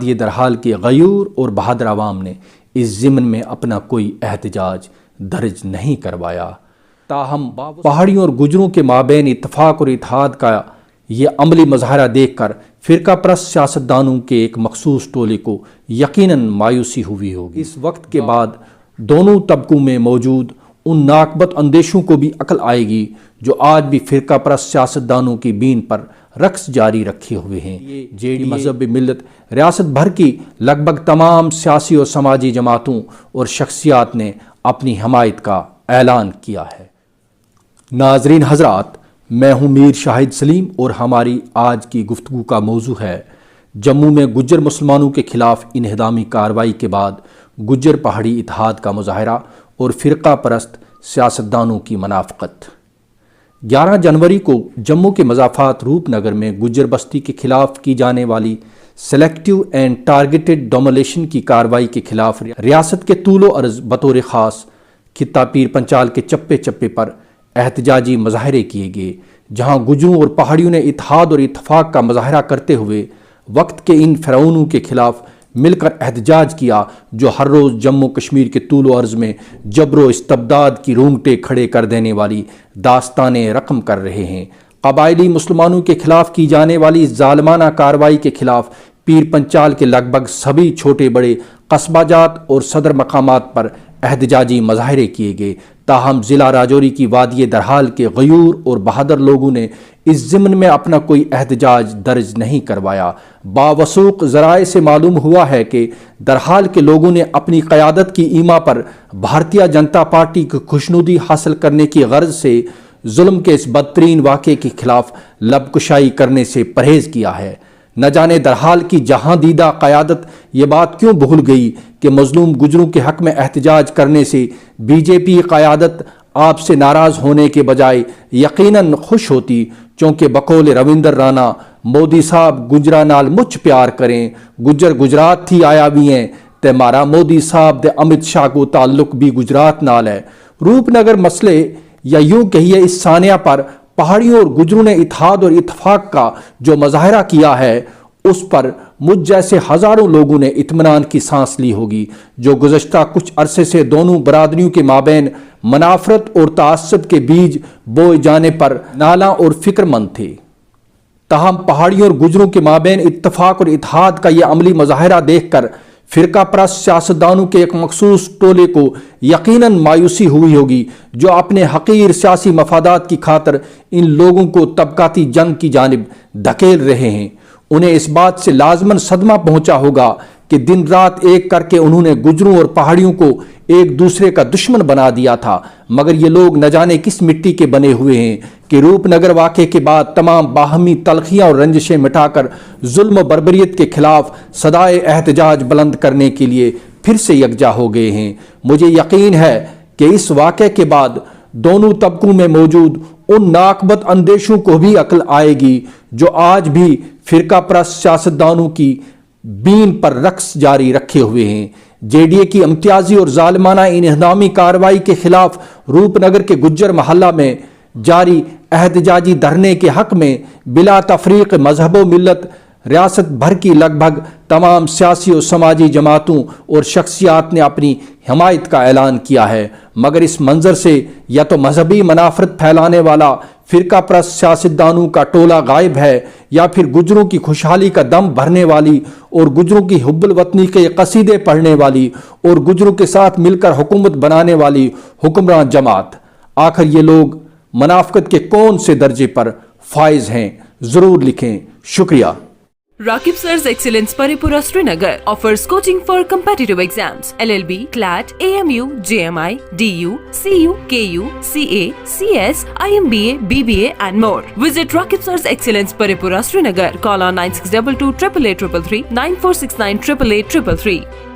یہ درحال کے غیور اور بہادر عوام نے اس ضمن میں اپنا کوئی احتجاج درج نہیں کروایا، تاہم پہاڑیوں اور گجروں کے مابین اتفاق اور اتحاد کا یہ عملی مظاہرہ دیکھ کر فرقہ پرست سیاستدانوں کے ایک مخصوص ٹولے کو یقیناً مایوسی ہوئی ہوگی۔ اس وقت کے بعد دونوں طبقوں میں موجود ان ناقبت اندیشوں کو بھی عقل آئے گی جو آج بھی فرقہ پرست سیاستدانوں کی بین پر رقص جاری رکھے ہوئے ہیں۔ جے ڈی مذہب ملت ریاست بھر کی لگ بھگ تمام سیاسی اور سماجی جماعتوں اور شخصیات نے اپنی حمایت کا اعلان کیا ہے۔ ناظرین حضرات، میں ہوں میر شاہد سلیم اور ہماری آج کی گفتگو کا موضوع ہے جموں میں گجر مسلمانوں کے خلاف انہدامی کارروائی کے بعد گجر پہاڑی اتحاد کا مظاہرہ اور فرقہ پرست سیاستدانوں کی منافقت۔ 11 جنوری کو جموں کے مضافات روپ نگر میں گجر بستی کے خلاف کی جانے والی سلیکٹیو اینڈ ٹارگیٹڈ ڈومولیشن کی کارروائی کے خلاف ریاست کے طول و عرض بطور خاص خطہ پیر پنچال کے چپے چپے پر احتجاجی مظاہرے کیے گئے، جہاں گجروں اور پہاڑیوں نے اتحاد اور اتفاق کا مظاہرہ کرتے ہوئے وقت کے ان فرعونوں کے خلاف مل کر احتجاج کیا جو ہر روز جموں کشمیر کے طول و عرض میں جبر و استبداد کی رونگٹے کھڑے کر دینے والی داستانیں رقم کر رہے ہیں۔ قبائلی مسلمانوں کے خلاف کی جانے والی ظالمانہ کارروائی کے خلاف پیر پنچال کے لگ بھگ سبھی چھوٹے بڑے قصبہ جات اور صدر مقامات پر احتجاجی مظاہرے کیے گئے، تاہم ضلع راجوری کی وادی درحال کے غیور اور بہادر لوگوں نے اس ضمن میں اپنا کوئی احتجاج درج نہیں کروایا۔ باوثوق ذرائع سے معلوم ہوا ہے کہ درحال کے لوگوں نے اپنی قیادت کی ایما پر بھارتیہ جنتا پارٹی کی خوشنودی حاصل کرنے کی غرض سے ظلم کے اس بدترین واقعے کے خلاف لب کشائی کرنے سے پرہیز کیا ہے۔ نہ جانے درحال کی جہاں دیدہ قیادت یہ بات کیوں بھول گئی کہ مظلوم گجروں کے حق میں احتجاج کرنے سے بی جے پی قیادت آپ سے ناراض ہونے کے بجائے یقیناً خوش ہوتی، چونکہ بقول روندر رانا مودی صاحب گجرا نال مچ پیار کریں، گجر گجرات تھی آیا بھی ہیں تے مارا مودی صاحب دے امت شاہ کو تعلق بھی گجرات نال ہے۔ روپ نگر مسئلے یا یوں کہیے اس ثانیہ پر پہاڑیوں اور گجروں نے اتحاد اور اتفاق کا جو مظاہرہ کیا ہے اس پر مجھ جیسے ہزاروں لوگوں نے اطمینان کی سانس لی ہوگی جو گزشتہ کچھ عرصے سے دونوں برادریوں کے مابین منافرت اور تعصب کے بیج بوئے جانے پر نالاں اور فکر مند تھے۔ تاہم پہاڑیوں اور گجروں کے مابین اتفاق اور اتحاد کا یہ عملی مظاہرہ دیکھ کر فرقہ پرست سیاستدانوں کے ایک مخصوص ٹولے کو یقیناً مایوسی ہوئی ہوگی جو اپنے حقیر سیاسی مفادات کی خاطر ان لوگوں کو طبقاتی جنگ کی جانب دھکیل رہے ہیں۔ انہیں اس بات سے لازماً صدمہ پہنچا ہوگا کہ دن رات ایک کر کے انہوں نے گجروں اور پہاڑیوں کو ایک دوسرے کا دشمن بنا دیا تھا، مگر یہ لوگ نہ جانے کس مٹی کے بنے ہوئے ہیں کہ روپ نگر واقعے کے بعد تمام باہمی تلخیاں اور رنجشیں مٹا کر ظلم و بربریت کے خلاف صدائے احتجاج بلند کرنے کے لیے پھر سے یکجا ہو گئے ہیں۔ مجھے یقین ہے کہ اس واقعے کے بعد دونوں طبقوں میں موجود ان ناقبت اندیشوں کو بھی عقل آئے گی جو آج بھی فرقہ پرست سیاستدانوں کی بین پر رقص جاری رکھے ہوئے ہیں۔ جے ڈی اے کی امتیازی اور ظالمانہ انہدامی کارروائی کے خلاف روپ نگر کے گجر محلہ میں جاری احتجاجی دھرنے کے حق میں بلا تفریق مذہب و ملت ریاست بھر کی لگ بھگ تمام سیاسی اور سماجی جماعتوں اور شخصیات نے اپنی حمایت کا اعلان کیا ہے، مگر اس منظر سے یا تو مذہبی منافرت پھیلانے والا فرقہ پرست سیاستدانوں کا ٹولہ غائب ہے یا پھر گجروں کی خوشحالی کا دم بھرنے والی اور گجروں کی حب الوطنی کے قصیدے پڑھنے والی اور گجروں کے ساتھ مل کر حکومت بنانے والی حکمران جماعت، آخر یہ لوگ منافقت کے کون سے درجے پر فائز ہیں؟ ضرور لکھیں۔ شکریہ۔ Rakib Sir's Excellence Paripura Srinagar offers coaching for competitive exams, LLB, CLAT, AMU, JMI, DU, CU, KU, CA, CS, IMBA, BBA and more. Visit Rakib Sir's Excellence Paripura Srinagar. Call on 9622 888 333 9469 888 333.